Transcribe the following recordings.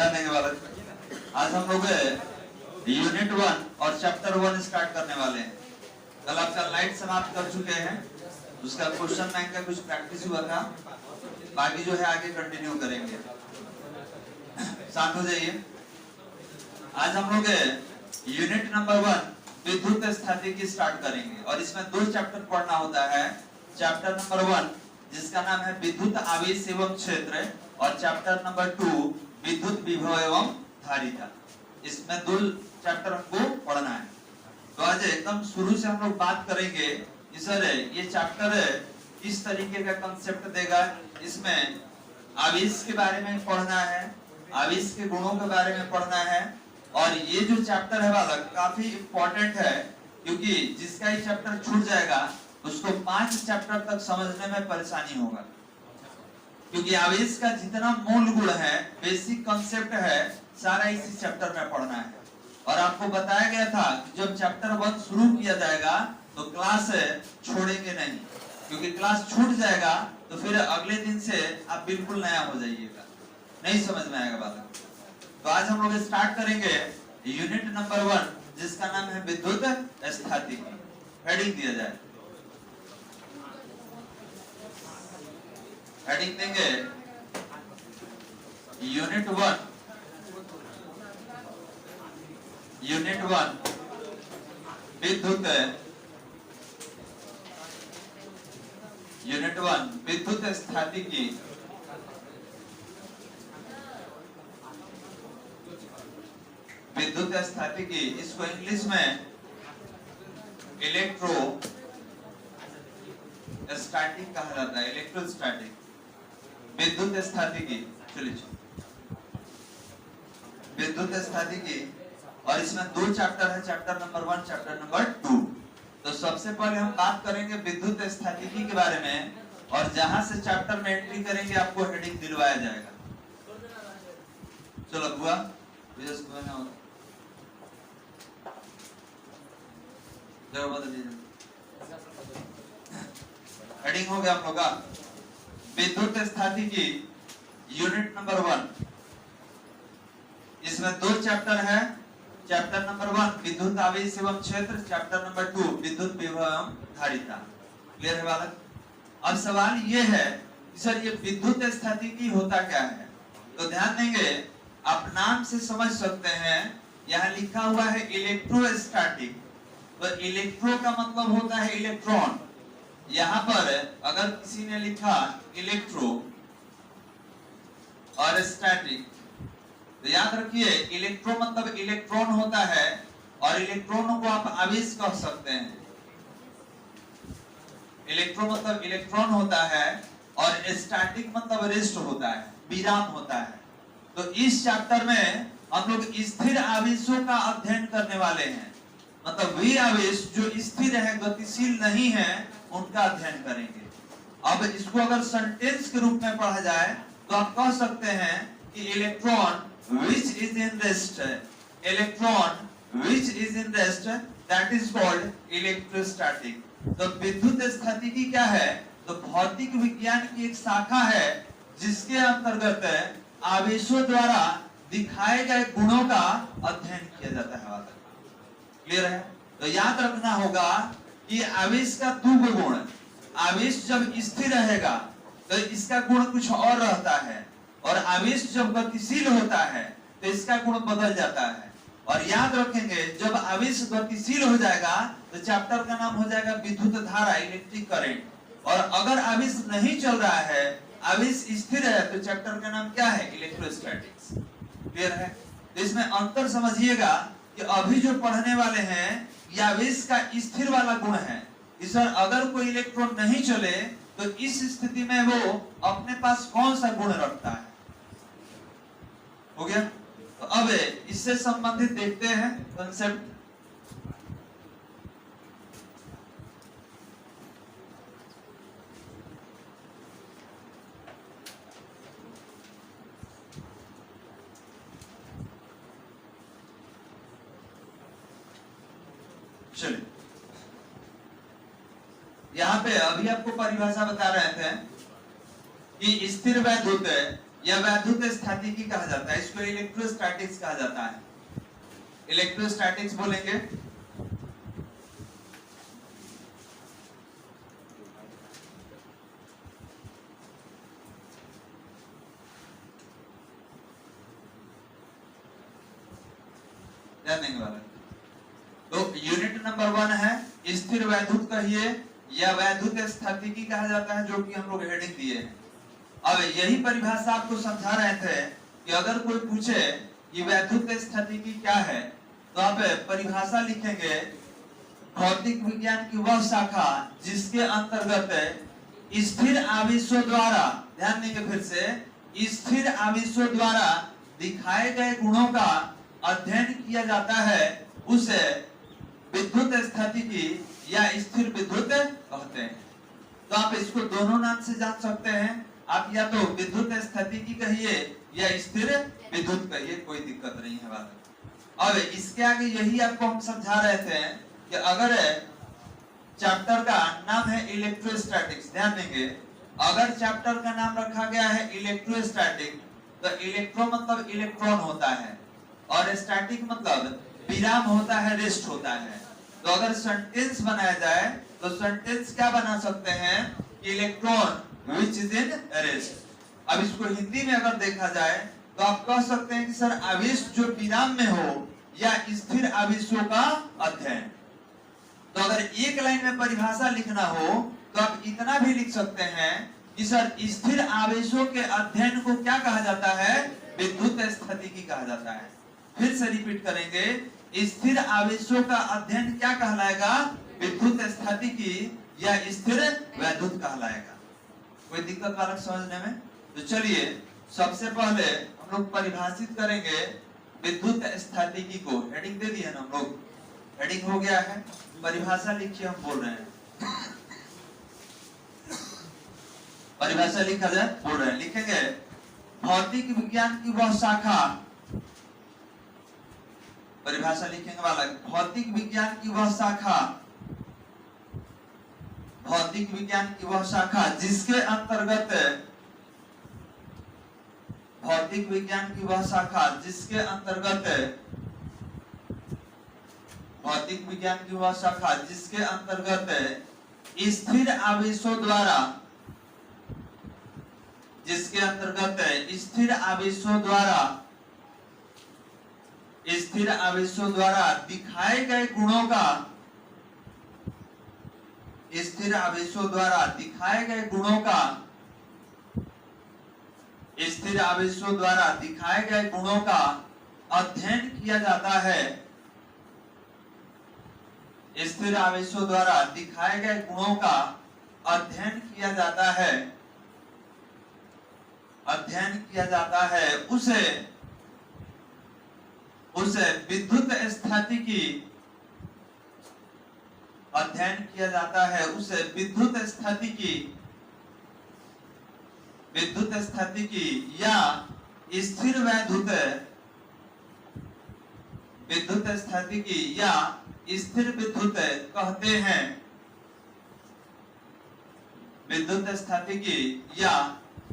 ध्यान देंगे बालक। आज हम लोग यूनिट 1 और चैप्टर 1 स्टार्ट करने वाले हैं। कल आपका लाइट समाप्त कर चुके हैं, उसका क्वेश्चन बैंक का कुछ प्रैक्टिस हुआ था, बाकी जो है आगे कंटिन्यू करेंगे। शांत हो जाइए। आज हम लोग यूनिट नंबर 1 विद्युत स्थितिकी स्टार्ट करेंगे और इसमें 2 चैप्टर पढ़ना होता है। चैप्टर नंबर 1 जिसका नाम है विद्युत आवेश एवं क्षेत्र और चैप्टर नंबर 2 विद्युत विभव एवं धारिता। इसमें 2 चैप्टर हमको पढ़ना है। तो आज एकदम शुरू से हम लोग बात करेंगे सर ये चैप्टर किस तरीके का कंसेप्ट देगा। इसमें आवेश के बारे में पढ़ना है, आवेश के गुणों के बारे में पढ़ना है। और ये जो चैप्टर है बालक काफी इंपॉर्टेंट है, क्योंकि जिसका ये चैप्टर छूट जाएगा उसको 5 चैप्टर तक समझने में परेशानी होगा, क्योंकि आवेश का जितना मूल गुण है, बेसिक कंसेप्ट है, सारा इसी चैप्टर में पढ़ना है। और आपको बताया गया था कि जब चैप्टर 1 शुरू किया जाएगा तो क्लास छोड़ेंगे नहीं, क्योंकि क्लास छूट जाएगा तो फिर अगले दिन से आप बिल्कुल नया हो जाइएगा, नहीं समझ में आएगा बात। तो आज हम लोग स्टार्ट करेंगे यूनिट नंबर 1 जिसका नाम है विद्युत स्थितिकी। हेडिंग दिया जाए, हेडिंग देंगे यूनिट 1 विद्युत स्थितिकी। विद्युत स्थितिकी इसको इंग्लिश में इलेक्ट्रो स्टैटिक कहा जाता है, इलेक्ट्रोस्टैटिक विद्युत स्थितिकी। चलिए विद्युत स्थितिकी, और इसमें 2 चैप्टर है, चैप्टर नंबर 1 चैप्टर नंबर 2। तो सबसे पहले हम बात करेंगे विद्युत स्थितिकी के बारे में, और जहां से चैप्टर में एंट्री करेंगे आपको हेडिंग दिलवाया जाएगा। चलो बुआ हेडिंग हो गया हम लोग का विद्युत स्थितिकी यूनिट नंबर 1। इसमें 2 चैप्टर है। चैप्टर नंबर 1 विद्युत आवेश एवं क्षेत्र, चैप्टर नंबर 2 विद्युत विभव एवं धारिता। क्लियर है बालक? अब सवाल ये है कि सर ये विद्युत स्थितिकी होता क्या है? तो ध्यान देंगे, आप नाम से समझ सकते हैं, यहाँ लिखा हुआ है इलेक्ट्रोस्टैटिक। तो इलेक्ट्रो का मतलब होता है इलेक्ट्रॉन। यहाँ पर अगर किसी ने लिखा इलेक्ट्रो और स्टैटिक, तो याद रखिए इलेक्ट्रो मतलब इलेक्ट्रॉन होता है, और इलेक्ट्रॉनों को आप आवेश कह सकते हैं। इलेक्ट्रो मतलब इलेक्ट्रॉन होता है, और स्टैटिक मतलब रेस्ट होता है, विराम होता है। तो इस चैप्टर में हम लोग स्थिर आवेशों का अध्ययन करने वाले हैं, मतलब वे आवेश जो स्थिर है, गतिशील नहीं है, उनका अध्ययन करेंगे। अब इसको अगर सेंटेंस के रूप में पढ़ा जाए तो आप कह सकते हैं कि electron which is in rest, electron which is in rest, that is called electrostatic। तो विद्युत स्थितिकी क्या है? तो भौतिक विज्ञान की एक शाखा है जिसके अंतर्गत आवेशों द्वारा दिखाए गए गुणों का अध्ययन किया जाता है। क्लियर है? तो याद रखना होगा कि आवेश का 2 गुण, आवेश जब स्थिर रहेगा तो इसका गुण कुछ और रहता है, और आवेश जब गतिशील होता है तो इसका गुण बदल जाता है। और याद रखेंगे जब आवेश गतिशील हो जाएगा तो चैप्टर का नाम हो जाएगा विद्युत धारा, इलेक्ट्रिक करंट। और अगर आवेश नहीं चल रहा है, आवेश स्थिर है, तो चैप्टर का नाम क्या है? इलेक्ट्रोस्टैटिक्स। क्लियर है? तो इसमें अंतर समझिएगा कि अभी जो पढ़ने वाले हैं ये आवेश का स्थिर वाला गुण है। सर अगर कोई इलेक्ट्रॉन नहीं चले तो इस स्थिति में वो अपने पास कौन सा गुण रखता है? हो गया? तो अब इससे संबंधित देखते हैं कंसेप्ट। चलिए यहाँ पे अभी आपको परिभाषा बता रहे थे कि स्थिर वैद्युत या वैद्युत स्थैतिकी कहा जाता है। इसको इलेक्ट्रोस्टैटिक्स कहा जाता है। इलेक्ट्रोस्टैटिक्स बोलेंगे। ध्यान देंगे वाला। तो यूनिट नंबर 1 है स्थिर वैद्युत कहिए या वैद्युत स्थैतिकी कहा जाता है, जो कि हम लोग हेडिंग दिए हैं। अब यही परिभाषा आपको समझा रहे थे कि अगर कोई पूछे कि वैद्युत स्थैतिकी क्या है, तो आप परिभाषा लिखेंगे भौतिक विज्ञान की वह शाखा जिसके अंतर्गत स्थिर आवेशों द्वारा, ध्यान देंगे फिर से, स्थिर आवेशों द्वारा दिखाए गए गुणों का अध्ययन किया जाता है, उसे विद्युत स्थैतिकी या स्थिर विद्युत कहते हैं। तो आप इसको दोनों नाम से जान सकते हैं। आप या तो विद्युत स्थैतिकी कहिए या स्थिर विद्युत कहिए, कोई दिक्कत नहीं है बात। अब इसके आगे यही आपको हम समझा रहे थे कि अगर चैप्टर का नाम है इलेक्ट्रोस्टैटिक्स, ध्यान देंगे, अगर चैप्टर का नाम रखा गया है इलेक्ट्रोस्टैटिक, तो इलेक्ट्रो मतलब इलेक्ट्रॉन होता है और स्टैटिक मतलब विराम होता है, रेस्ट होता है। तो अगर सेंटेंस बनाया जाए तो सेंटेंस क्या बना सकते हैं, electron which is in rest. अब इसको हिंदी में अगर देखा जाए तो आप कह सकते हैं कि सर आवेश जो विराम में हो या स्थिर आवेशों का अध्ययन। तो अगर एक लाइन में परिभाषा लिखना हो तो आप इतना भी लिख सकते हैं कि सर स्थिर आवेशों के अध्ययन को क्या कहा जाता है, विद्युत स्थैतिकी कहा जाता है। फिर से रिपीट करेंगे, स्थिर आवेशों का अध्ययन क्या कहलाएगा, विद्युत स्थैतिकी या स्थिर वैद्युत कहलाएगा। कोई दिक्कत वाला समझने में? तो चलिए सबसे पहले हम लोग परिभाषित करेंगे विद्युत स्थैतिकी को। हेडिंग दे दी है ना हम लोग, हेडिंग हो गया है, परिभाषा लिखिए, हम बोल रहे हैं परिभाषा लिखा जाए, बोल रहे हैं, लिखेंगे भौतिक विज्ञान की वह शाखा, परिभाषा लिखेंगे वाला, भौतिक विज्ञान की वह शाखा, भौतिक विज्ञान की वह शाखा जिसके अंतर्गत, भौतिक विज्ञान की वह शाखा जिसके अंतर्गत, भौतिक विज्ञान की वह शाखा जिसके अंतर्गत स्थिर आवेशों द्वारा, जिसके अंतर्गत स्थिर आवेशों द्वारा, स्थिर आवेशों द्वारा दिखाए गए गुणों का, स्थिर आवेशों द्वारा दिखाए गए गुणों का, स्थिर आवेशों द्वारा दिखाए गए गुणों का अध्ययन किया जाता है, स्थिर आवेशों द्वारा दिखाए गए गुणों का अध्ययन किया जाता है, अध्ययन किया जाता है, उसे विद्युत स्थैतिकी, अध्ययन किया जाता है, उसे विद्युत स्थैतिकी, विद्युत स्थैतिकी या स्थिर वैद्युत, विद्युत स्थैतिकी या स्थिर विद्युत कहते हैं, विद्युत स्थैतिकी या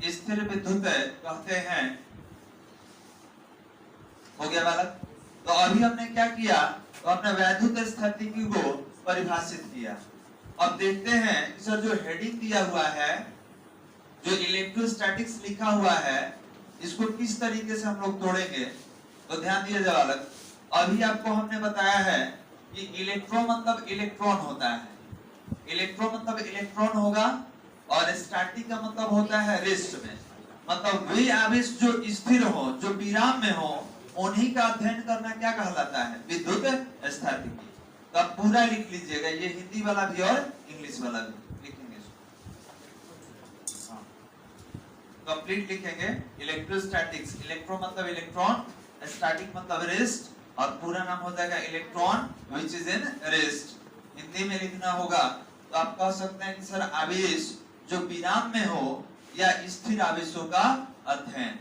स्थिर विद्युत कहते हैं। हो गया बालक? तो अभी हमने क्या किया, तो हमने वैद्युत स्थैतिकी को परिभाषित किया। अब देखते हैं कि सर जो हेडिंग दिया हुआ है, जो इलेक्ट्रोस्टैटिक्स लिखा हुआ है, इसको किस तरीके से हम लोग तोड़ेंगे। तो ध्यान दिया जाए बालक, अभी आपको हमने बताया है कि इलेक्ट्रो मतलब इलेक्ट्रॉन होता है, इलेक्ट्रो मतलब इलेक्ट्रॉन होगा, और स्टैटिक का मतलब होता है रेस्ट में, मतलब वे आवेश जो स्थिर हो, जो विराम में हो, उन्हीं का अध्ययन करना क्या कहलाता है, विद्युत स्थैतिकी। तो आप पूरा लिख लीजिएगा, ये हिंदी वाला भी और इंग्लिश वाला भी लिखेंगे, कंप्लीट लिखेंगे। इलेक्ट्रोस्टैटिक्स, इलेक्ट्रो मतलब इलेक्ट्रॉन, स्टैटिक मतलब रेस्ट, और पूरा नाम हो जाएगा electron which is in rest. Hindi में लिखना होगा तो आप कह सकते हैं कि सर आवेश जो विराम में हो या स्थिर आवेशों का अध्ययन।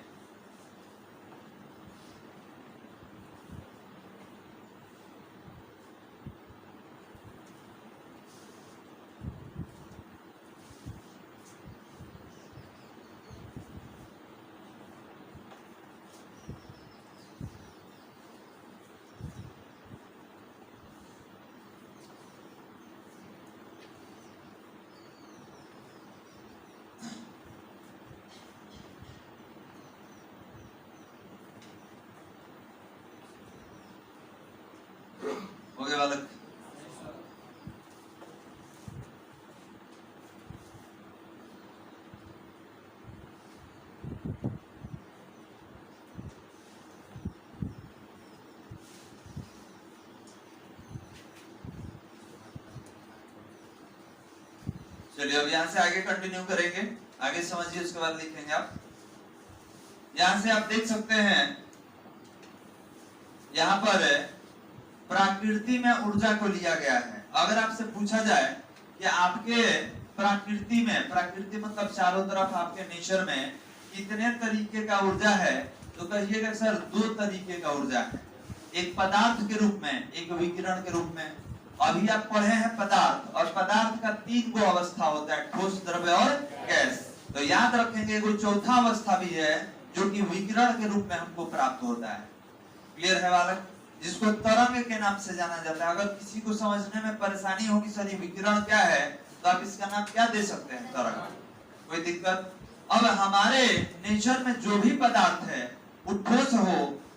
चलिए अब यहाँ से आगे कंटिन्यू करेंगे, आगे समझिए उसके बाद लिखेंगे आप। यहाँ से आप देख सकते हैं यहाँ पर प्रकृति में ऊर्जा को लिया गया है। अगर आपसे पूछा जाए कि आपके प्रकृति में, प्रकृति मतलब चारों तरफ आपके नेचर में कितने तरीके का ऊर्जा है, तो कहिएगा सर 2 तरीके का ऊर्जा है, एक पदार्थ के रूप में, एक विकिरण के रूप में। अभी आप पढ़े हैं पदार्थ, और पदार्थ का 3 गो अवस्था होता है, ठोस, द्रव्य और गैस। तो याद रखेंगे कोई चौथा अवस्था भी है जो कि विकिरण के रूप में हमको प्राप्त होता है। क्लियर है बालक? जिसको तरंग के नाम से जाना जाता है। अगर किसी को समझने में परेशानी हो कि सर ये विकिरण क्या है, तो आप इसका नाम क्या दे सकते हैं? तरंग। कोई दिक्कत? अब हमारे नेचर में जो भी पदार्थ है, वो ठोस हो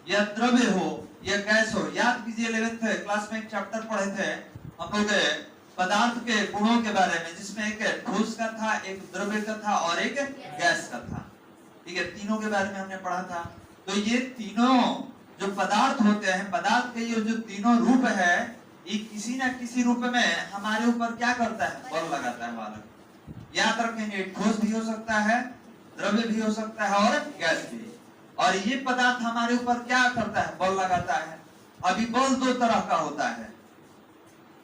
या द्रव्य हो या गैस हो, याद कीजिए 11th क्लास में एक चैप्टर पढ़े थे हम लोग पदार्थ के गुणों के बारे में, जिसमें एक ठोस का था, एक द्रव्य का था और एक गैस का था। ठीक है, तीनों के बारे में हमने पढ़ा था। तो ये तीनों जो पदार्थ होते हैं, पदार्थ के ये जो तीनों रूप है, ये किसी न किसी रूप में हमारे ऊपर क्या करता है? बल लगाता है बालक। याद रखेंगे ठोस भी हो सकता है, द्रव्य भी हो सकता है और गैस भी। और ये पदार्थ हमारे ऊपर क्या करता है? बल लगाता है। अभी बल 2 तरह का होता है,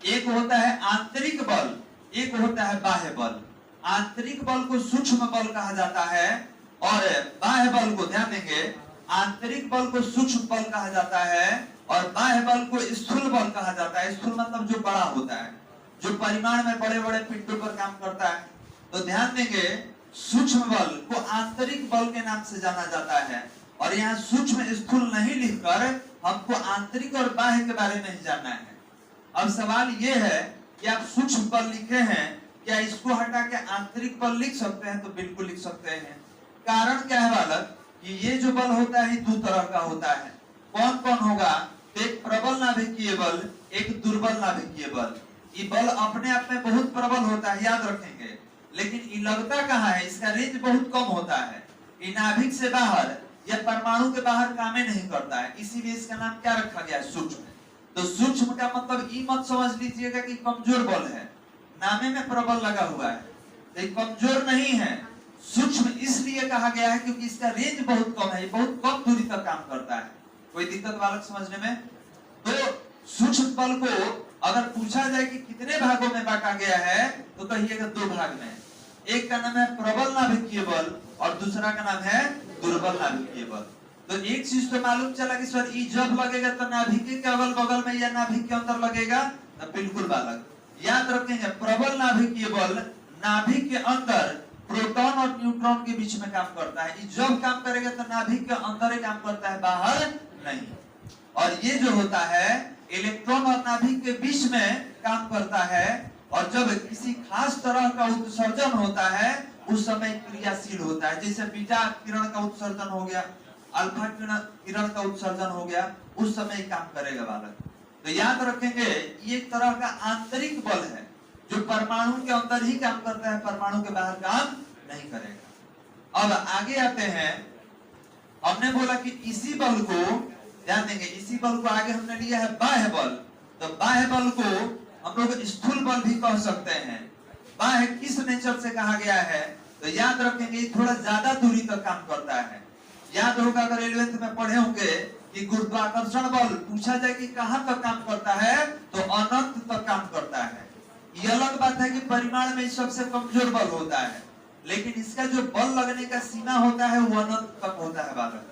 एक होता है आंतरिक बल, एक होता है बाह्य बल। आंतरिक बल को सूक्ष्म बल कहा जाता है और बाह्य बल को, ध्यान देंगे, आंतरिक बल को सूक्ष्म बल कहा जाता है और बाह्य बल को स्थूल बल कहा जाता है। स्थूल मतलब जो बड़ा होता है, जो परिमाण में बड़े बड़े पिंडों पर काम करता है। तो ध्यान देंगे सूक्ष्म बल को आंतरिक बल के नाम से जाना जाता है, और यहाँ सूक्ष्म स्थूल नहीं लिखकर हमको आंतरिक और बाह्य के बारे में ही जानना है। अब सवाल ये है कि आप सूक्ष्म बल लिखे हैं, क्या इसको हटा के आंतरिक बल लिख सकते हैं? तो बिल्कुल लिख सकते हैं। कारण क्या है बालक? कि ये जो बल होता है 2 तरह का होता है। कौन कौन होगा? एक प्रबल नाभिकीय बल, एक दुर्बल नाभिकीय बल। ये बल अपने आप में बहुत प्रबल होता है, याद रखेंगे, लेकिन ये लगता कहाँ है? इसका रेंज बहुत कम होता है। ये नाभिक से बाहर या परमाणु के बाहर काम नहीं करता है, इसीलिए इसका नाम क्या रखा गया? सूक्ष्म। तो सूक्ष्म का मतलब ये मत समझ लीजिएगा कि कमजोर बल है, नामे में प्रबल लगा हुआ है, तो कमजोर नहीं है। सूक्ष्म इसलिए कहा गया है क्योंकि इसका रेंज बहुत कम है, बहुत कम दूरी तक काम करता है। कोई दिक्कत बालक समझने में? तो सूक्ष्म बल को अगर पूछा जाए कि कितने भागों में बांटा गया है, तो कहिएगा 2 भाग में। एक का नाम है प्रबल नाभिकीय बल और दूसरा का नाम है दुर्बल नाभिकीय बल। तो एक चीज तो मालूम चला कि सर ई जब लगेगा तो नाभिक के अगल बगल में या नाभिक के अंदर लगेगा? तो बिल्कुल बालक, याद रखेंगे प्रबल नाभिकीय बल नाभिक के अंदर प्रोटॉन और न्यूट्रॉन के बीच में काम करता है। ये जब काम करेगा तो नाभिक के अंदर ही काम करता है, बाहर नहीं। और ये जो होता है इलेक्ट्रॉन और नाभिक के बीच में काम करता है, और जब किसी खास तरह का उत्सर्जन होता है उस समय क्रियाशील होता है। जैसे बीटा किरण का उत्सर्जन हो गया, अल्फा किरण का उत्सर्जन हो गया, उस समय काम करेगा बालक। तो याद रखेंगे ये एक तरह का आंतरिक बल है जो परमाणु के अंदर ही काम करता है, परमाणु के बाहर काम नहीं करेगा। अब आगे आते हैं, हमने बोला कि इसी बल को, ध्यान देंगे, इसी बल को आगे हमने लिया है बाह्य बल। तो बाह्य बल को हम लोग स्थूल बल भी कह सकते हैं। बाह्य किस नेचर से कहा गया है? तो याद रखेंगे थोड़ा ज्यादा दूरी तक काम करता है। याद होगा अगर 11th में पढ़े होंगे कि गुरुत्वाकर्षण बल पूछा जाए कि कहां तक काम करता है, तो अनंत तक काम करता है। ये अलग बात है कि परिमाण में सबसे कमजोर बल होता है, लेकिन इसका जो बल लगने का सीमा होता है वो अनंत तक होता है बालक।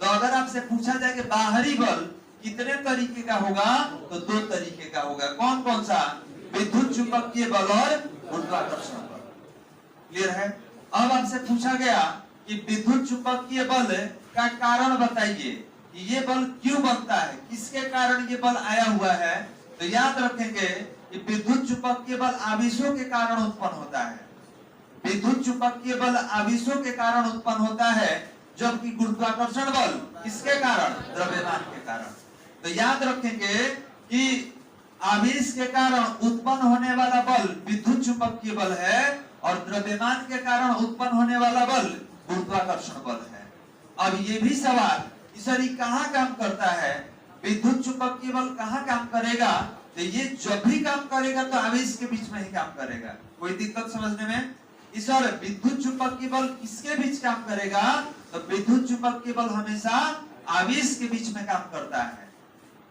तो अगर आपसे पूछा जाए कि बाहरी बल कितने तरीके का होगा, तो 2 तरीके का होगा। कौन कौन सा? विद्युत चुंबकीय बल और गुरुत्वाकर्षण बल। क्लियर है? अब आपसे पूछा गया कि विद्युत चुंबकीय बल का कारण बताइए, ये बल क्यों बनता है, किसके कारण ये बल आया हुआ है? तो याद रखेंगे कि विद्युत चुंबकीय बल आवेशों के कारण उत्पन्न होता है। विद्युत चुंबकीय बल आवेशों के कारण उत्पन्न होता है, जबकि गुरुत्वाकर्षण बल किसके कारण? द्रव्यमान के कारण। तो याद रखेंगे कि आवेश के कारण उत्पन्न होने वाला बल विद्युत चुंबकीय बल है और द्रव्यमान के कारण उत्पन्न होने वाला बल गुरुत्वाकर्षण बल है। अब ये भी सवाल, सर ये कहाँ काम करता है? विद्युत चुंबकीय बल कहाँ काम करेगा? तो ये जब भी काम करेगा तो आवेश के बीच में ही काम करेगा। कोई दिक्कत समझने में? इस और विद्युत चुंबकीय बल किसके बीच काम करेगा? तो विद्युत चुंबकीय बल हमेशा आवेश के बीच में काम करता है।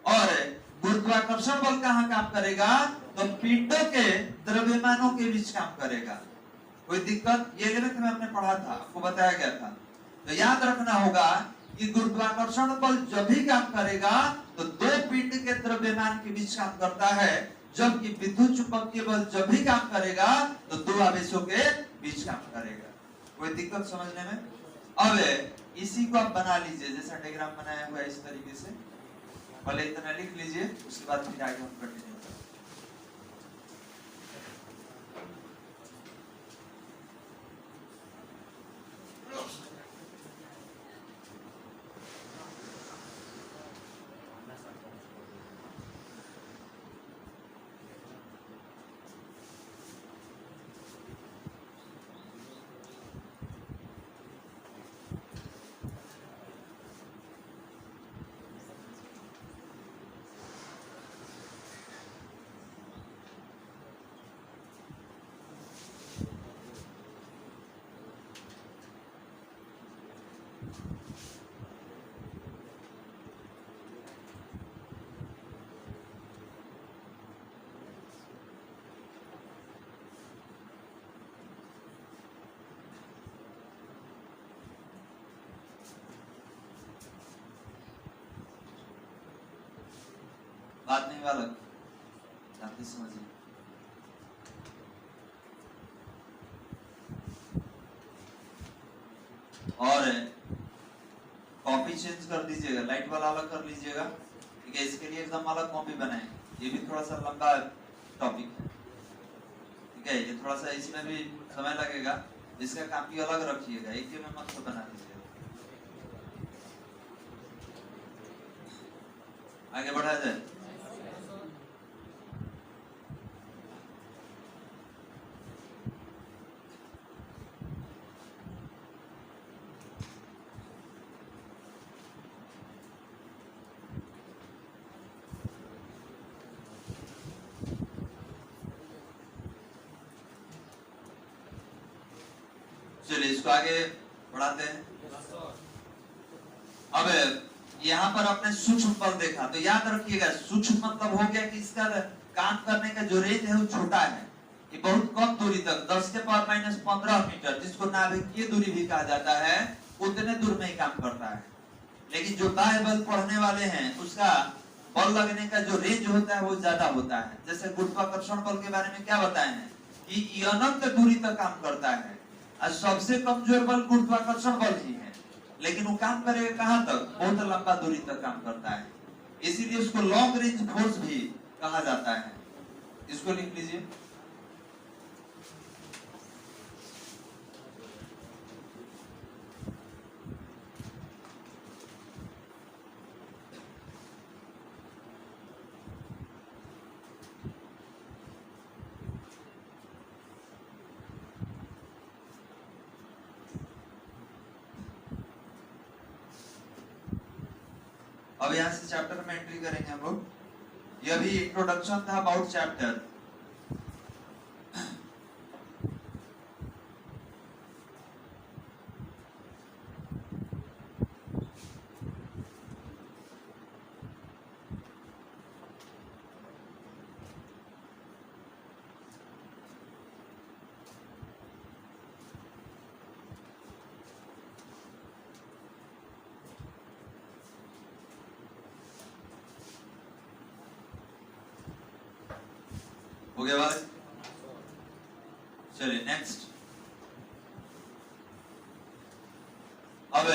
और गुरुत्वाकर्षण बल कहाँ काम करेगा? तो पिंडों के द्रव्यमानों के बीच काम करेगा। कोई दिक्कत? ये 11th में हमने पढ़ा था, आपको बताया गया था। तो याद रखना होगा कि गुरुत्वाकर्षण बल जब भी काम करेगा तो दो पिंड के द्रव्यमान के बीच काम करता है, जबकि विद्युत चुंबकीय बल जब भी काम करेगा तो दो आवेशों के बीच काम करेगा। कोई दिक्कत समझने में? अब इसी को आप बना लीजिए, जैसा डायग्राम बनाया हुआ है इस तरीके से। पहले इतना लिख लीजिए, उसके बाद फिर आगे हम कंटिन्यू करेंगे। बात नहीं वाला जानते समझिए। और कॉपी चेंज कर दीजिएगा, लाइट वाला अलग कर लीजिएगा, ठीक है? इसके लिए एकदम अलग कॉपी बनाए। ये भी थोड़ा सा लंबा टॉपिक है, ठीक है? ये थोड़ा सा इसमें भी समय लगेगा, इसका कॉपी अलग रखिएगा, एक ही में मत बना दीजिएगा। आगे बढ़ाया जाए। चलिए इसको आगे बढ़ाते हैं। अब यहाँ पर आपने सूक्ष्म बल देखा, तो याद रखिएगा सूक्ष्म मतलब हो गया कि इसका काम करने का जो रेंज है वो छोटा है, ये बहुत कम दूरी तक 10 के पावर -15 मीटर, जिसको नाभिकीय दूरी भी कहा जाता है, उतने दूर में ही काम करता है। लेकिन जो बाह्य बल पढ़ने वाले हैं उसका बल लगने का जो रेंज होता है वो ज्यादा होता है। जैसे गुरुत्वाकर्षण बल के बारे में क्या बताए हैं कि ये अनंत दूरी तक काम करता है, और सबसे कमजोर बल गुरुत्वाकर्षण बल ही है, लेकिन वो काम करेगा कहां तक? बहुत लंबा दूरी तक काम करता है, इसीलिए उसको लॉन्ग रेंज फोर्स भी कहा जाता है। इसको लिख लीजिए। अब यहाँ से चैप्टर में एंट्री करेंगे हम लोग। यह भी इंट्रोडक्शन था अबाउट चैप्टर। हो गया बात? चलिए नेक्स्ट। अब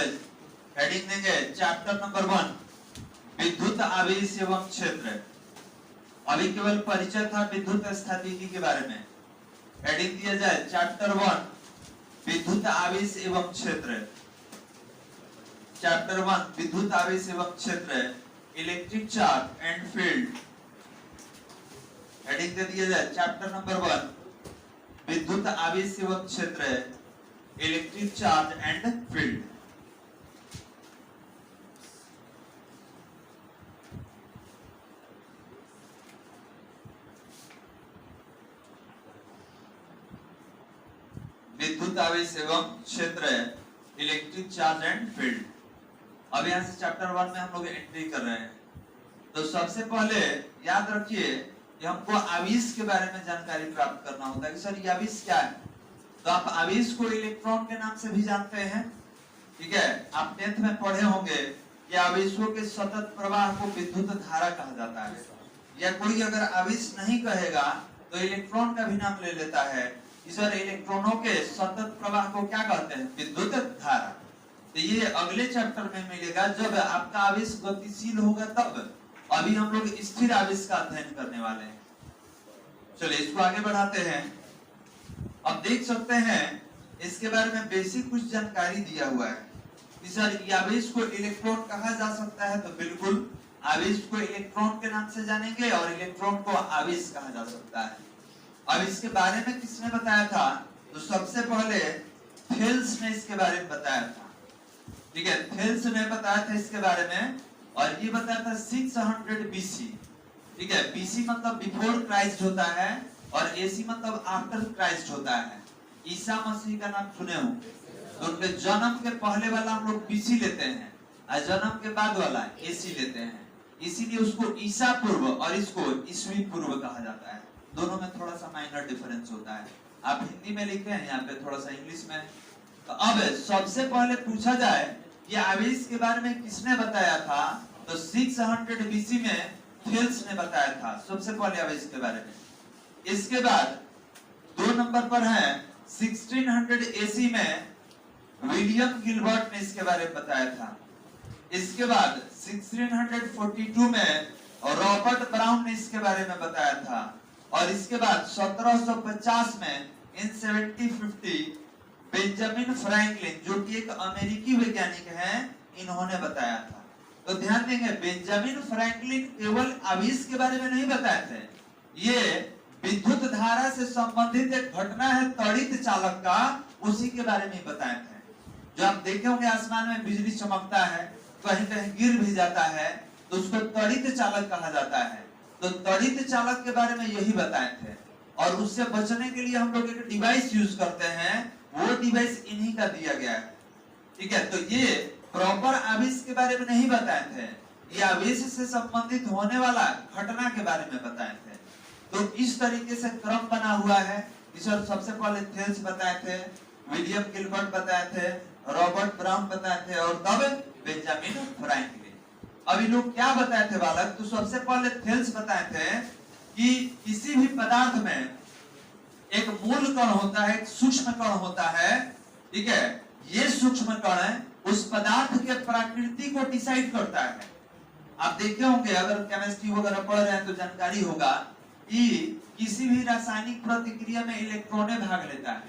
हेडिंग देंगे चैप्टर नंबर 1, विद्युत आवेश एवं क्षेत्र। अभी केवल परिचय था विद्युत स्थितिकी के बारे में। हेडिंग दिया जाए चैप्टर 1, विद्युत आवेश एवं क्षेत्र। चैप्टर 1, विद्युत आवेश एवं क्षेत्र, electric charge and field. Heading दे दिया जाए चैप्टर नंबर 1, विद्युत आवेश एवं क्षेत्र, इलेक्ट्रिक चार्ज एंड फील्ड। विद्युत आवेश एवं क्षेत्र, इलेक्ट्रिक चार्ज एंड फील्ड। अब यहाँ से चैप्टर 1 में हम लोग एंट्री कर रहे हैं। तो सबसे पहले याद रखिए कि हमको आवेश के बारे में जानकारी प्राप्त करना होता है कि सर ये आवेश क्या है। तो आप आवेश को इलेक्ट्रॉन के नाम से भी जानते हैं, ठीक है। आप 10th में पढ़े होंगे कि आवेशों के सतत प्रवाह को विद्युत धारा कहा जाता है। या कोई अगर आवेश नहीं कहेगा तो इलेक्ट्रॉन का भी नाम ले लेता है। इस इलेक्ट्रॉनों के सतत प्रवाह को क्या कहते हैं? विद्युत धारा। तो ये अगले चैप्टर में मिलेगा जब आपका आवेश गतिशील होगा तब। अभी हम लोग स्थिर आवेश का अध्ययन करने वाले हैं। चलिए इसको आगे बढ़ाते हैं। अब देख सकते हैं इसके बारे में बेसिक कुछ जानकारी दिया हुआ है कि सर ये आवेश को इलेक्ट्रॉन कहा जा सकता है। तो बिल्कुल आवेश को इलेक्ट्रॉन के नाम से जानेंगे और इलेक्ट्रॉन को आवेश कहा जा सकता है। अब इसके बारे में किसने बताया था? तो सबसे पहले थेल्स ने इसके बारे में बताया था, ठीक है। थेल्स ने बताया था इसके बारे में और ये बताया था 600 BC, ठीक है। BC मतलब बिफोर क्राइस्ट होता है और AC मतलब आफ्टर क्राइस्ट होता है। ईसा मसीह का नाम सुने हो तो उनके जन्म के पहले वाला हम लोग BC लेते हैं और जन्म के बाद वाला AC लेते हैं। इसीलिए उसको ईसा पूर्व और इसको ईसवी पूर्व कहा जाता है। दोनों में थोड़ा सा माइनर डिफरेंस होता है। आप हिंदी में लिखे हैं, यहाँ पे थोड़ा सा इंग्लिश में। तो अब सबसे पहले पूछा जाए ये आवेश के बारे में किसने बताया था? तो 600 BC में थेल्स ने बताया था सबसे पहले आवेश के बारे में। इसके बाद 2 नंबर पर है 1600 AC में विलियम गिलबर्ट ने इसके बारे में बताया था। इसके बाद 1642 में रॉबर्ट ब्राउन ने इसके बारे में बताया था और इसके बाद 1750 में इन 1750 बेंजामिन फ्रैंकलिन जो कि एक अमेरिकी वैज्ञानिक हैं, इन्होंने बताया था। तो ध्यान देंगे बेंजामिन फ्रैंकलिन केवल आवेश के बारे में नहीं बताए थे, ये विद्युत धारा से संबंधित एक घटना है त्वरित चालक का, उसी के बारे में बताए थे। जो आप देखे होंगे आसमान में बिजली चमकता है, कहीं कहीं गिर भी जाता है, तो उसको त्वरित चालक कहा जाता है। तो त्वरित चालक के बारे में यही बताए थे और उससे बचने के लिए हम लोग एक डिवाइस यूज करते हैं, वो डिवाइस इन्हीं का दिया गया है, ठीक है। तो ये प्रॉपर आवेश के बारे में नहीं बताए थे, ये आवेश से संबंधित होने वाला घटना के बारे में बताए थे। तो इस तरीके से क्रम बना हुआ है। इस सबसे पहले थेल्स बताए थे, विलियम गिलबर्ट बताए थे, रॉबर्ट ब्राउन बताए थे और तब बेंजामिन फ्रैंकलिन। अभी लोग क्या बताए थे बालक? तो सबसे पहले थेल्स बताए थे कि किसी भी पदार्थ में एक मूल कण होता है, एक सूक्ष्म कण होता है, ठीक है। ये सूक्ष्म कण उस पदार्थ के प्रकृति को डिसाइड करता है। आप देखे होंगे अगर केमिस्ट्री वगैरह पढ़ रहे हैं तो जानकारी होगा कि किसी भी रासायनिक प्रतिक्रिया में इलेक्ट्रॉने भाग लेता है,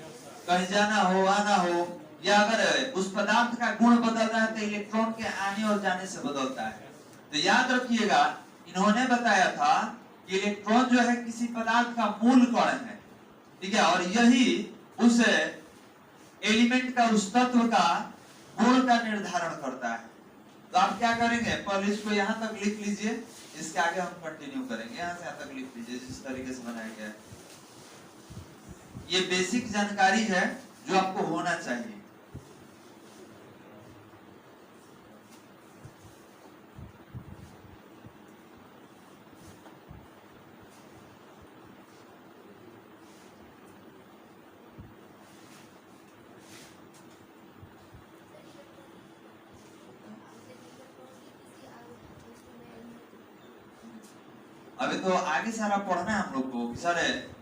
कहीं जाना हो आना हो, या अगर उस पदार्थ का गुण बदल रहा है तो इलेक्ट्रॉन के आने और जाने से बदलता है। तो याद रखिएगा इन्होंने बताया था कि इलेक्ट्रॉन जो है किसी पदार्थ का मूल कण है, ठीक है, और यही उस एलिमेंट का, उस तत्व का गुण का निर्धारण करता है। तो आप क्या करेंगे, पहले इसको यहाँ तक लिख लीजिए, इसके आगे हम कंटिन्यू करेंगे। यहाँ से यहाँ तक लिख लीजिए जिस तरीके से बनाया गया है। ये बेसिक जानकारी है जो आपको होना चाहिए। अभी तो आगे सारा पढ़ना है हम लोग को कि सर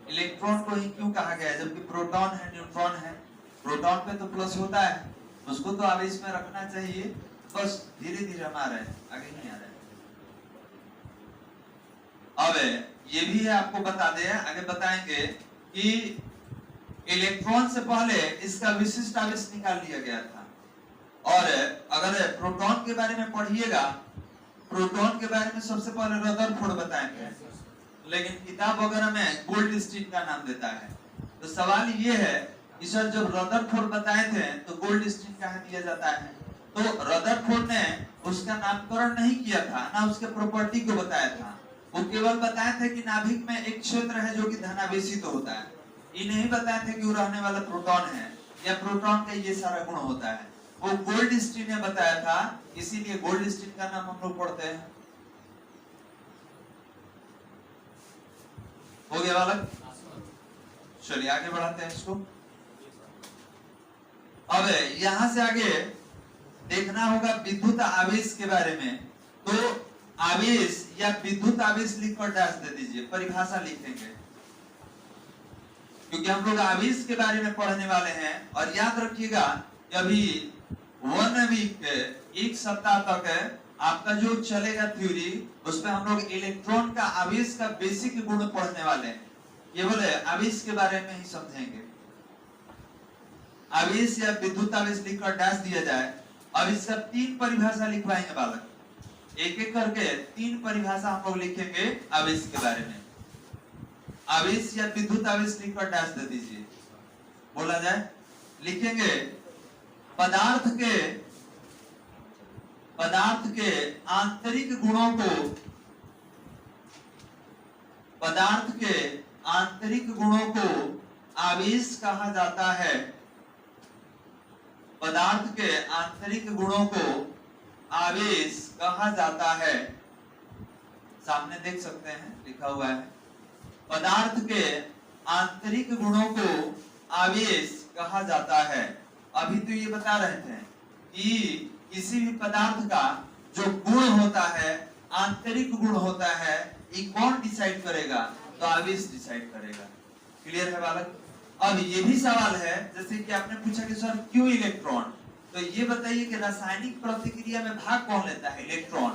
इलेक्ट्रॉन को ही क्यों कहा गया है, जबकि प्रोटॉन है न्यूट्रॉन है। प्रोटॉन पे तो प्लस होता है, उसको तो आवेश में रखना चाहिए। बस धीरे धीरे हम आ रहे हैं, आगे नहीं आ रहे हैं। अब ये भी है आपको बता दें, आगे बताएंगे कि इलेक्ट्रॉन से पहले इसका विशिष्ट आवेश निकाल लिया गया था। और अगर प्रोटॉन के बारे में पढ़िएगा, प्रोटॉन के बारे में सबसे पहले रदरफोर्ड बताएंगे, लेकिन किताब वगैरह में गोल्डस्टीन का नाम देता है। तो सवाल ये है कि सर जब रदरफोर्ड बताए थे तो गोल्डस्टीन कहाँ दिया जाता है? तो रदरफोर्ड ने उसका नामकरण नहीं किया था, ना उसके प्रॉपर्टी को बताया था। वो केवल बताए थे कि नाभिक में एक क्षेत्र है जो कि धनावेशित होता है। ये नहीं बताए थे कि वो रहने वाला प्रोटॉन है। या प्रोटॉन का ये सारा गुण होता है। वो गोल्डस्टीन ने बताया था, इसीलिए गोल्डस्टीन का नाम हम लोग पढ़ते हैं। हो गया बालक? चलिए आगे बढ़ाते हैं इसको। अब यहां से आगे देखना होगा विद्युत आवेश के बारे में। तो आवेश या विद्युत आवेश लिखकर डैश दे दीजिए, परिभाषा लिखेंगे, क्योंकि हम लोग आवेश के बारे में पढ़ने वाले हैं। और याद रखिएगा कि अभी 1 वीक एक सप्ताह तक आपका जो चलेगा थ्योरी, उसमें हम लोग इलेक्ट्रॉन का आवेश का बेसिक गुण पढ़ने वाले हैं। केवल आवेश के बारे में ही समझेंगे। आवेश या विद्युत आवेश लिखकर डैश दिया जाए। अब इसका 3 परिभाषा लिखवाएंगे बालक, एक एक करके 3 परिभाषा हम लोग लिखेंगे आवेश के बारे में। आवेश या विद्युत आवेश लिखकर डैश दे दीजिए। बोला जाए, लिखेंगे पदार्थ के आंतरिक गुणों को, पदार्थ के आंतरिक गुणों को आवेश कहा जाता है। पदार्थ के आंतरिक गुणों को आवेश कहा जाता है। सामने देख सकते हैं लिखा हुआ है, पदार्थ के आंतरिक गुणों को आवेश कहा जाता है। अभी तो ये बता रहे थे कि किसी भी पदार्थ का जो गुण होता है, आंतरिक गुण होता है, ये कौन डिसाइड करेगा? तो आवेश डिसाइड करेगा। क्लियर है बालक? अब ये भी सवाल है, जैसे कि आपने पूछा कि सर क्यों इलेक्ट्रॉन, तो ये बताइए कि रासायनिक प्रतिक्रिया में भाग कौन लेता है? इलेक्ट्रॉन।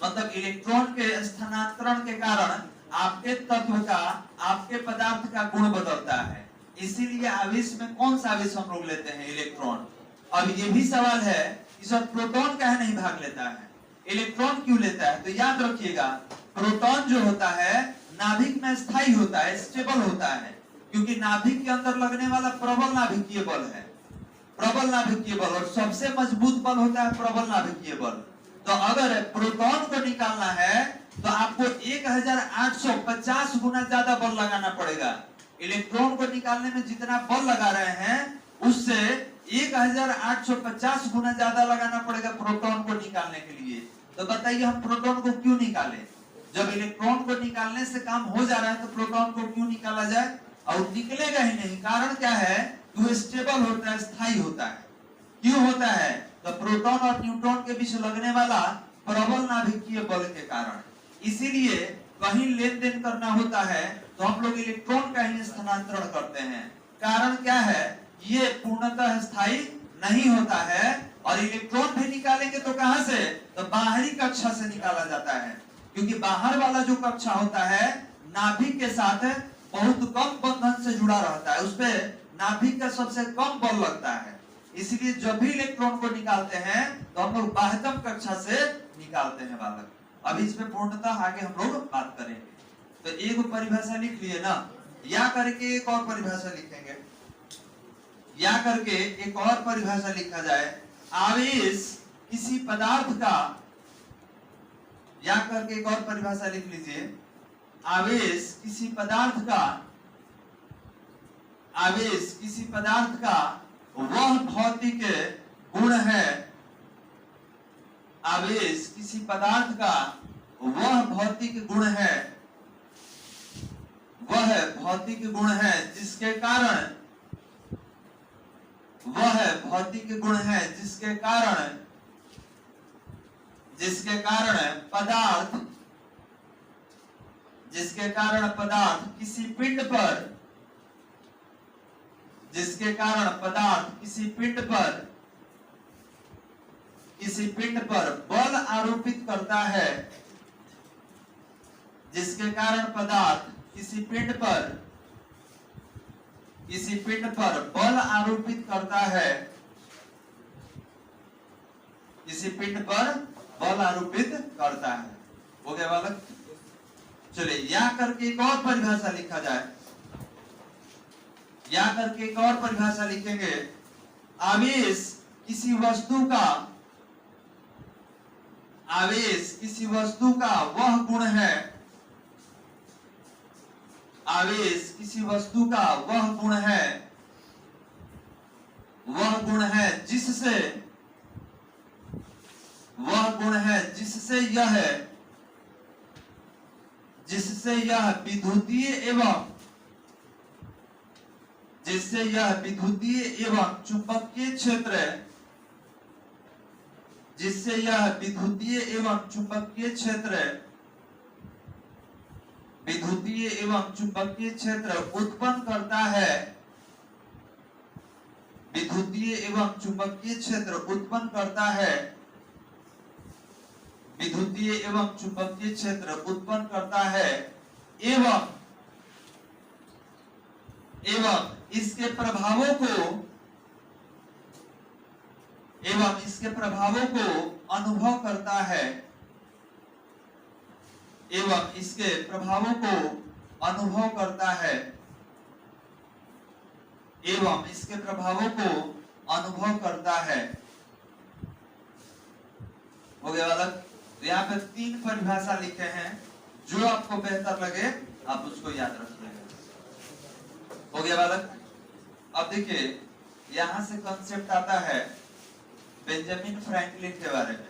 मतलब इलेक्ट्रॉन के स्थानांतरण के कारण आपके तत्व का, आपके पदार्थ का गुण बदलता है। इसीलिए आवेश में कौन सा आवेश हम लोग लेते हैं? इलेक्ट्रॉन। अब ये भी सवाल है कि सर प्रोटॉन काहे नहीं भाग लेता है, इलेक्ट्रॉन क्यों लेता है? तो याद रखिएगा, प्रोटॉन जो होता है नाभिक में स्थायी होता है, स्टेबल होता है, क्योंकि नाभिक के अंदर लगने वाला प्रबल नाभिकीय बल है, प्रबल नाभिकीय बल, और सबसे मजबूत बल होता है प्रबल नाभिकीय बल। तो अगर प्रोटॉन को निकालना है तो आपको 1850 गुना ज्यादा बल लगाना पड़ेगा। इलेक्ट्रॉन को निकालने में जितना बल लगा रहे हैं उससे 1850 गुना ज्यादा लगाना पड़ेगा प्रोटॉन को निकालने के लिए। तो बताइए हम प्रोटॉन को क्यों निकालें? जब इलेक्ट्रॉन को निकालने से काम हो जा रहा है तो प्रोटॉन को क्यों निकाला जाए? और निकलेगा ही नहीं। कारण क्या है? वो स्टेबल होता है, स्थायी होता है। क्यों होता है? तो प्रोटॉन और न्यूट्रॉन के बीच लगने वाला प्रबल नाभिकीय बल के कारण। इसीलिए कहीं लेन देन करना होता है तो हम लोग इलेक्ट्रॉन का ही स्थानांतरण करते हैं। कारण क्या है? ये पूर्णतः स्थायी नहीं होता है। और इलेक्ट्रॉन भी निकालेंगे तो कहां से? तो बाहरी कक्षा से निकाला जाता है, क्योंकि बाहर वाला जो कक्षा होता है नाभिक के साथ बहुत कम बंधन से जुड़ा रहता है, उसपे नाभिक का सबसे कम बल लगता है। इसलिए जब भी इलेक्ट्रॉन को निकालते हैं तो हम लोग बाह्यतम कक्षा से निकालते हैं बालक। अब इसमें पूर्णतः आगे हम लोग बात करेंगे। तो एक परिभाषा लिख लिए ना, या करके एक और परिभाषा लिखेंगे, या करके एक और परिभाषा लिखा जाए। आवेश किसी पदार्थ का, या करके एक और परिभाषा लिख लीजिए, आवेश किसी पदार्थ का, आवेश किसी पदार्थ का वह भौतिक गुण है, आवेश किसी पदार्थ का वह भौतिक गुण है, वह भौतिक गुण है जिसके कारण, वह भौतिक गुण है जिसके कारण, जिसके कारण पदार्थ, जिसके कारण पदार्थ किसी पिंड पर, जिसके कारण पदार्थ किसी पिंड पर, किसी पिंड पर बल आरोपित करता है, जिसके कारण पदार्थ किसी पिंड पर, किसी पिंड पर बल आरोपित करता है, किसी पिंड पर बल आरोपित करता है। हो गया बालक? चलिए या करके एक और परिभाषा लिखा जाए, या करके एक और परिभाषा लिखेंगे। आवेश किसी वस्तु का, आवेश किसी वस्तु का वह गुण है, आवेश किसी वस्तु का वह गुण है वह गुण है जिससे यह विद्युतीय एवं चुंबकीय क्षेत्र उत्पन्न करता है, एवं इसके प्रभावों को अनुभव करता है, हो गया बालक। तो यहाँ पे 3 परिभाषा लिखे हैं, जो आपको बेहतर लगे आप उसको याद रखिएगा। हो गया बालक। अब देखिए यहां से कंसेप्ट आता है बेंजामिन फ्रैंकलिन के बारे में।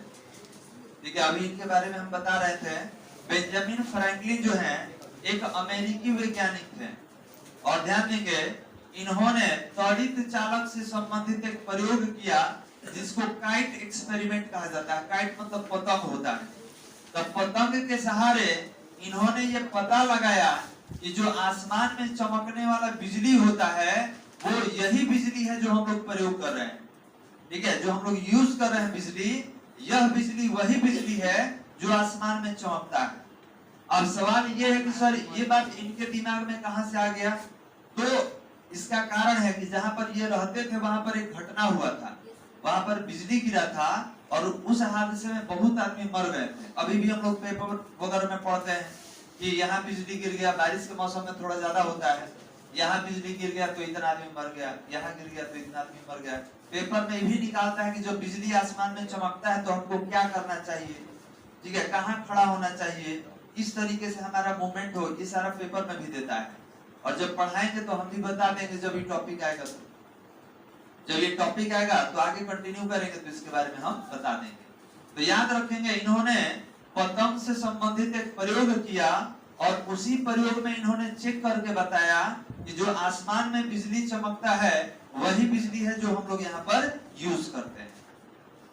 ठीक है, अभी इनके बारे में हम बता रहे थे। बेंजामिन फ्रैंकलिन जो है एक अमेरिकी वैज्ञानिक थे, और ध्यान देंगे इन्होंने त्वरित चालक से संबंधित एक प्रयोग किया जिसको काइट एक्सपेरिमेंट कहा जाता है। काइट मतलब पतंग होता है। तो पतंग के सहारे इन्होंने ये पता लगाया कि जो आसमान में चमकने वाला बिजली होता है वो यही बिजली है जो हम लोग प्रयोग कर रहे हैं। ठीक है, जो हम लोग यूज कर रहे हैं बिजली, यह बिजली वही बिजली है जो आसमान में चमकता है। अब सवाल ये है कि सर ये बात इनके दिमाग में कहां से आ गया? तो इसका कारण है कि जहां पर ये रहते थे वहां पर एक घटना हुआ था, वहां पर बिजली गिरा था और उस हादसे में बहुत आदमी मर गए थे। अभी भी हम लोग पेपर वगैरह में पढ़ते हैं कि यहाँ बिजली गिर गया, बारिश के मौसम में थोड़ा ज्यादा होता है, यहाँ बिजली गिर गया तो इतना आदमी मर गया, यहाँ गिर गया तो इतना आदमी मर गया। पेपर में भी निकालता है कि जब बिजली आसमान में चमकता है तो हमको क्या करना चाहिए, ठीक है, कहाँ खड़ा होना चाहिए, इस तरीके से हमारा मूवमेंट हो, ये सारा पेपर में भी देता है। और जब पढ़ाएंगे तो हम भी बता देंगे जब ये टॉपिक आएगा। जब ये टॉपिक आएगा तो आगे कंटिन्यू करेंगे तो इसके बारे में हम बता देंगे। तो याद रखेंगे इन्होंने पतंग से संबंधित एक प्रयोग किया और उसी प्रयोग में इन्होंने चेक करके बताया कि जो आसमान में बिजली चमकता है वही बिजली है जो हम लोग यहाँ पर यूज करते हैं।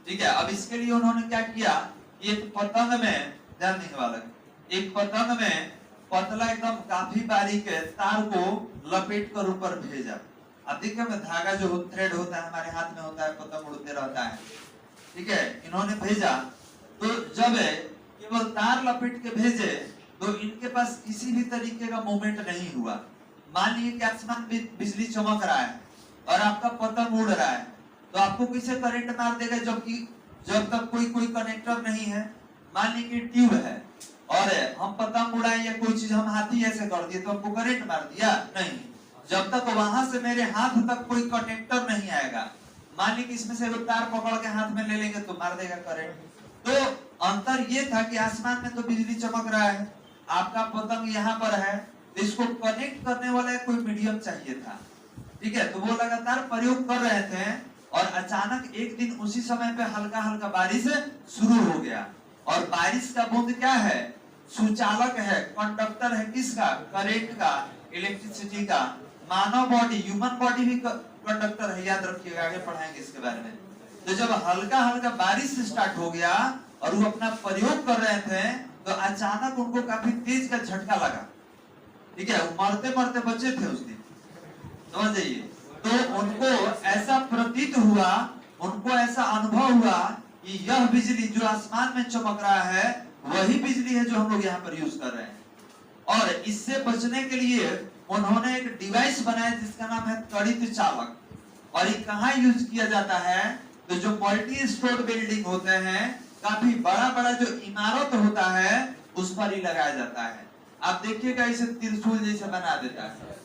ठीक है, अब इसके लिए उन्होंने क्या किया, एक पतंग में, ध्यान देने वाला, एक पतंग में पतला एकदम काफी बारीक तार को लपेट कर ऊपर भेजा। अब देखिए धागा जो थ्रेड होता है हमारे हाथ में होता है, पतंग उड़ते रहता है। ठीक है, इन्होंने भेजा तो जब केवल तार लपेट के भेजे तो इनके पास किसी भी तरीके का मूवमेंट नहीं हुआ। मान लीजिए कि आसमान में बिजली चमक रहा है और आपका पतंग उड़ रहा है, तो आपको किसे करंट मार देगा, जबकि जब तक कोई कनेक्टर नहीं है। मान लीजिए कि ट्यूब है और हम पतंग उड़ाए या कोई चीज हम हाथी ऐसे कर दिए तो हमको करंट मार दिया नहीं, जब तक वहां से मेरे हाथ तक कोई कनेक्टर नहीं आएगा। मान लीजिए इसमें से तार पकड़ के हाथ में ले लेंगे तो मार देगा करंट। तो अंतर ये था कि आसमान में तो बिजली चमक रहा है, आपका पतंग यहाँ पर है, तो इसको कनेक्ट करने वाला कोई मीडियम चाहिए था। ठीक है, तो वो लगातार प्रयोग कर रहे थे और अचानक एक दिन उसी समय पे हल्का हल्का बारिश शुरू हो गया। और बारिश का बूंद क्या है, सुचालक है, कंडक्टर है, किसका, करंट का, इलेक्ट्रिसिटी का। मानव बॉडी, ह्यूमन बॉडी भी कंडक्टर है, याद रखिएगा, आगे पढ़ाएंगे इसके बारे में। तो जब हल्का हल्का बारिश स्टार्ट हो गया और वो अपना प्रयोग कर रहे थे तो अचानक उनको काफी तेज का झटका लगा। ठीक है, वो मरते मरते बचे थे उस दिन, समझ जाइए। तो उनको ऐसा प्रतीत हुआ, उनको ऐसा अनुभव हुआ कि यह बिजली जो आसमान में चमक रहा है वही बिजली है जो हम लोग यहाँ पर यूज कर रहे हैं। और इससे बचने के लिए उन्होंने एक डिवाइस बनाया जिसका नाम है त्वरित चालक। और ये कहाँ यूज किया जाता है, तो जो मल्टी स्टोर बिल्डिंग होते हैं, काफी बड़ा बड़ा जो इमारत होता है उस पर ही लगाया जाता है। आप देखिएगा इसे त्रिशूल जैसे बना देता है,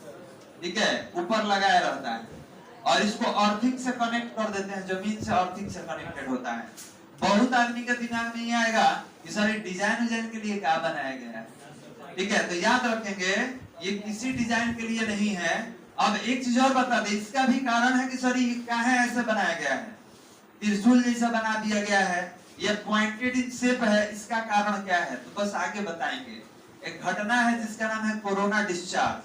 ठीक है, ऊपर लगाया रहता है और इसको अर्थिंग से कनेक्ट कर देते हैं, जमीन से अर्थिंग से कनेक्टेड होता है। बहुत आदमी के दिमाग में ये आएगा कि सर डिजाइन के लिए क्या बनाया गया है। ठीक है, तो याद रखेंगे ये किसी डिजाइन के लिए नहीं है, अब एक चीज और बता दे, इसका भी कारण है कि सर ये क्या है, ऐसे बनाया गया है, त्रिशूल जैसा बना दिया गया है, ये पॉइंटेड इन शेप है, इसका कारण क्या है? तो बस आगे बताएंगे। एक घटना है जिसका नाम है कोरोना डिस्चार्ज।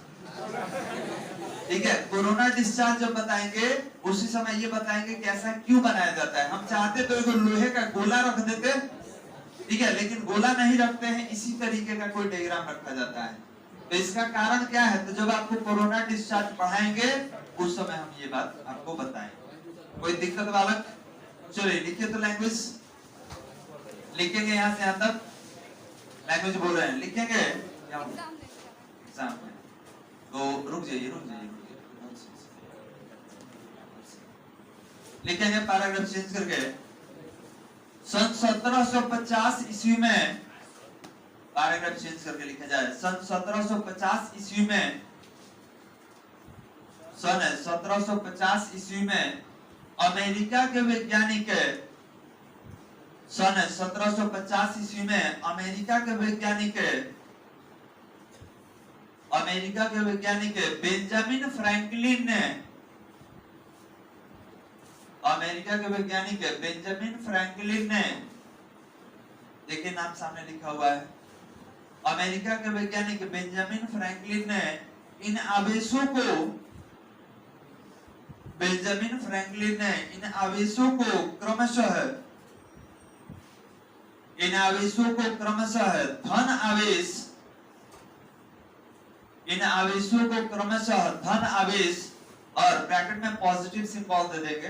ठीक है, कोरोना डिस्चार्ज जब बताएंगे उसी समय ये बताएंगे कि ऐसा क्यों बनाया जाता है। हम चाहते तो एक लोहे का गोला रख देते, ठीक है, लेकिन गोला नहीं रखते हैं, इसी तरीके का कोई डायग्राम रखा जाता है। तो इसका कारण क्या है? तो जब आपको कोरोना डिस्चार्ज पढ़ाएंगे उस समय हम ये बात आपको बताएंगे। कोई दिक्कत बालक? चलिए लिखिए तो लैंग्वेज लिखेंगे, यहाँ से यहाँ तक लैंग्वेज बोल रहे हैं, लिखेंगे एग्जाम में। तो रुक जाइए लिखेंगे पैराग्राफ चेंज करके। सन 1750 ईस्वी में पैराग्राफ चेंज करके लिखा जाए। सन 1750 ईस्वी में, सन 1750 ईस्वी में अमेरिका के वैज्ञानिक, सन 1750 ईस्वी में अमेरिका के वैज्ञानिक बेंजामिन फ्रैंकलिन ने, अमेरिका के वैज्ञानिक बेंजामिन फ्रैंकलिन ने, देखिए नाम सामने लिखा हुआ है, अमेरिका के वैज्ञानिक बेंजामिन फ्रैंकलिन ने इन आवेशों को, बेंजामिन फ्रैंकलिन ने इन आवेशों को क्रमशः धन आवेश, इन आवेशों को क्रमशः धन आवेश, और ब्रैकेट में पॉजिटिव सिंबल दे देंगे।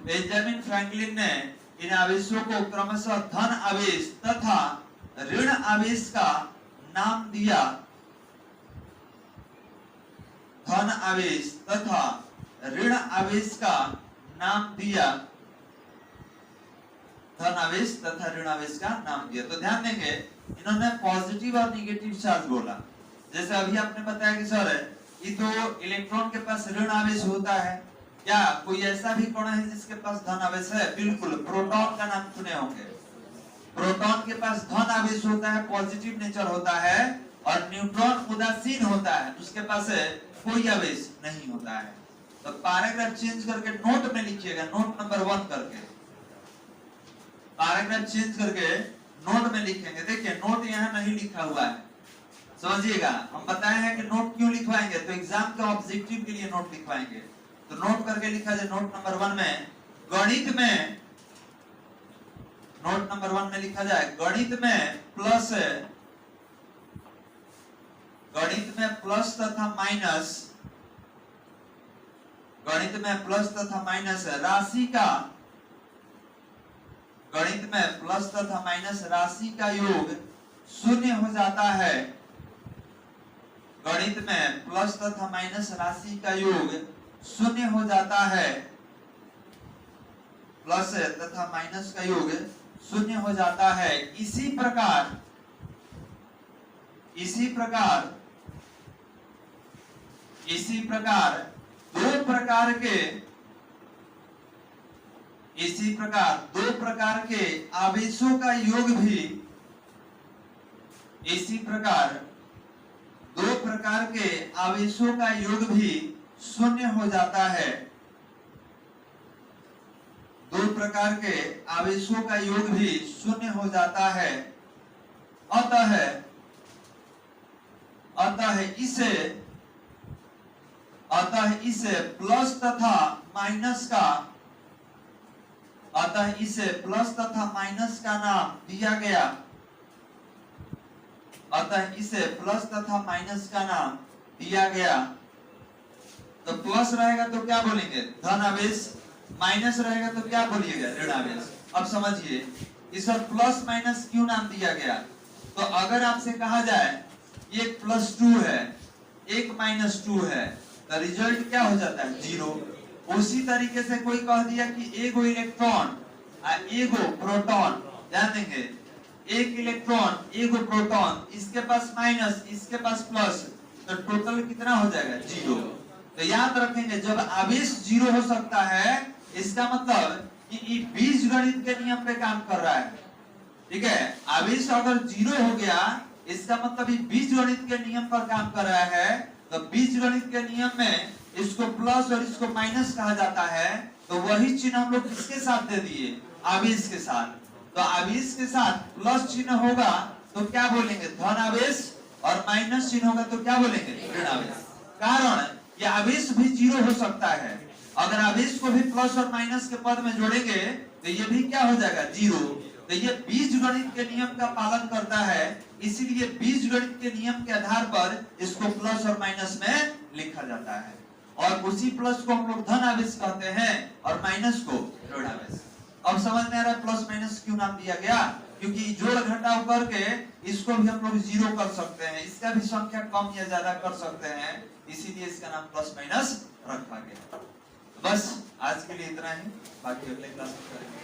बेंजामिन फ्रैंकलिन ने इन आवेशों को क्रमशः धन आवेश तथा ऋण आवेश का नाम दिया, धन आवेश तथा ऋण आवेश का नाम दिया, धन आवेश तथा ऋण आवेश का नाम दिया। तो ध्यान देंगे, इन्होंने पॉजिटिव और निगेटिव चार्ज बोला। जैसे अभी आपने बताया कि सर ये तो इलेक्ट्रॉन के पास ऋण आवेश होता है, क्या कोई ऐसा भी कण है जिसके पास धन आवेश है? बिल्कुल, प्रोटॉन का नाम सुने होंगे। प्रोटॉन के पास धन आवेश होता है, पॉजिटिव नेचर होता है, और न्यूट्रॉन उदासीन होता है, उसके पास कोई आवेश नहीं होता है। तो पैराग्राफ चेंज करके नोट में लिखिएगा, नोट नंबर 1 करके पैराग्राफ चेंज करके नोट में लिखेंगे। देखिए नोट यहाँ नहीं लिखा हुआ है, समझिएगा। हम बताए हैं कि नोट क्यों लिखवाएंगे, तो एग्जाम के ऑब्जेक्टिव के लिए नोट लिखवाएंगे। तो नोट करके लिखा जाए, नोट नंबर 1 में गणित में, नोट नंबर 1 में लिखा जाए गणित में प्लस तथा माइनस, गणित में प्लस तथा माइनस राशि का, गणित में प्लस तथा माइनस राशि का योग शून्य हो जाता है, गणित में प्लस तथा माइनस राशि का योग शून्य हो जाता है, प्लस तथा माइनस का योग शून्य हो जाता है। इसी प्रकार दो प्रकार के आवेशों का योग भी, इसी प्रकार दो प्रकार के आवेशों का योग भी शून्य हो जाता है, दो प्रकार के आवेशों का योग भी शून्य हो जाता है। अतः इसे प्लस तथा माइनस का, अतः इसे प्लस तथा माइनस का नाम दिया गया, अतः इसे प्लस तथा माइनस का नाम दिया गया। तो प्लस रहेगा तो क्या बोलेंगे? धन आवेश। माइनस रहेगा तो क्या बोलिएगा? ऋण आवेश। अब समझिए इस पर प्लस माइनस क्यों नाम दिया गया। तो अगर आपसे कहा जाए एक +2 है, एक -2 है, तो रिजल्ट क्या हो जाता है? 0। उसी तरीके से कोई कह दिया कि एगो इलेक्ट्रॉन और एगो प्रोटॉन, ध्यान देंगे, एक इलेक्ट्रॉन एगो प्रोटॉन, इसके पास माइनस, इसके पास प्लस, तो टोटल कितना हो जाएगा? 0। तो याद रखेंगे जब आवेश 0 हो सकता है, इसका मतलब कि बीजगणित के नियम पे काम कर रहा है। ठीक है, आवेश अगर 0 हो गया इसका मतलब ये बीजगणित के नियम पर काम कर रहा है। तो बीजगणित के नियम में इसको प्लस और इसको माइनस कहा जाता है। तो वही चिन्ह हम लोग किसके साथ दे दिए, आवेश के साथ। तो आवेश के साथ प्लस चिन्ह होगा तो क्या बोलेंगे, धन आवेश, और माइनस चिन्ह होगा तो क्या बोलेंगे, ऋण आवेश। कारण ये आवेश भी जीरो हो सकता है। अगर आवेश को भी प्लस और माइनस के पद में जोड़ेंगे तो ये भी क्या हो जाएगा, जीरो। तो ये बीजगणित के नियम का पालन करता है, इसीलिए बीजगणित के नियम के आधार पर इसको प्लस और माइनस में लिखा जाता है। और उसी प्लस को हम लोग धन आवेश कहते हैं और माइनस को ऋण आवेश। अब समझ में आ रहा है प्लस माइनस क्यों नाम दिया गया, क्योंकि जोड़ घटाव करके इसको भी हम लोग जीरो कर सकते हैं, इसका भी संख्या कम या ज्यादा कर सकते हैं, इसीलिए इसका नाम प्लस माइनस रखा गया। बस आज के लिए इतना ही, बाकी अगले क्लास में करेंगे।